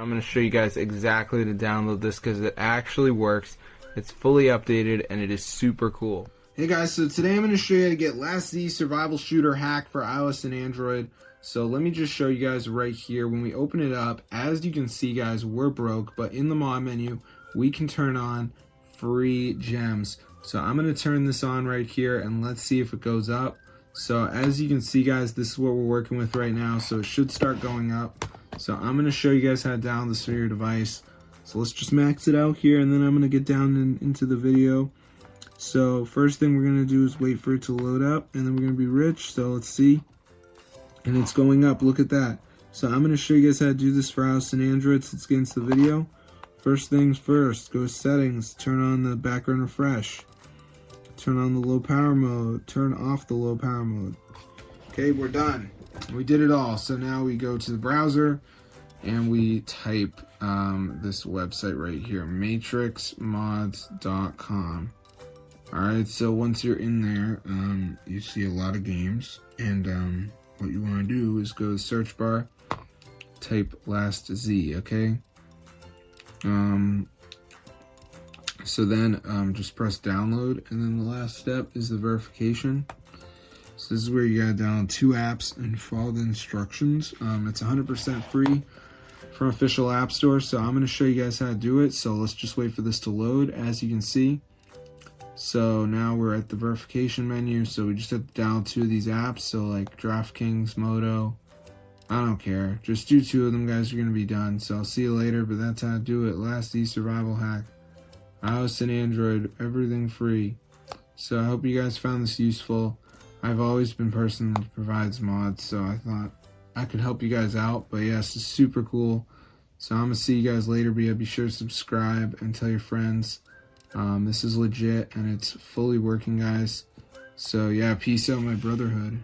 I'm going to show you guys exactly to download this because it actually works. It's fully updated and it is super cool. Hey guys, so today I'm going to show you how to get Last Z survival shooter hack for iOS and Android. So let me just show you guys right here. When we open it up, as you can see guys, we're broke, but in the mod menu, we can turn on free gems. So I'm going to turn this on right here and let's see if it goes up. So as you can see guys, this is what we're working with right now. So it should start going up. So I'm going to show you guys how to download this for your device. So let's just max it out here and then I'm going to get down into the video. So first thing we're going to do is wait for it to load up and then we're going to be rich. So let's see. And it's going up. Look at that. So I'm going to show you guys how to do this for iOS and Android. So let's get into the video. First things first, go to settings, turn on the background refresh. Turn on the low power mode, turn off the low power mode. Okay, we're done. We did it all. So now we go to the browser and we type this website right here, matrixmods.com. Alright, so once you're in there, you see a lot of games, and what you want to do is go to the search bar, type Last Z, okay? So then just press download, and then the last step is the verification. So this is where you gotta download 2 apps and follow the instructions. It's 100% free from official app store, so I'm gonna show you guys how to do it. So let's just wait for this to load. As you can see, so now we're at the verification menu, so we just have to download 2 of these apps, so like DraftKings, Moto, I don't care. Just do 2 of them guys, you're going to be done. So I'll see you later, but that's how to do it. Last Z survival hack. iOS and Android, everything free. So I hope you guys found this useful. I've always been a person that provides mods, so I thought I could help you guys out. But yes, it's super cool. So I'm going to see you guys later, but yeah, be sure to subscribe and tell your friends. This is legit and it's fully working, guys. So yeah, peace out, my brotherhood.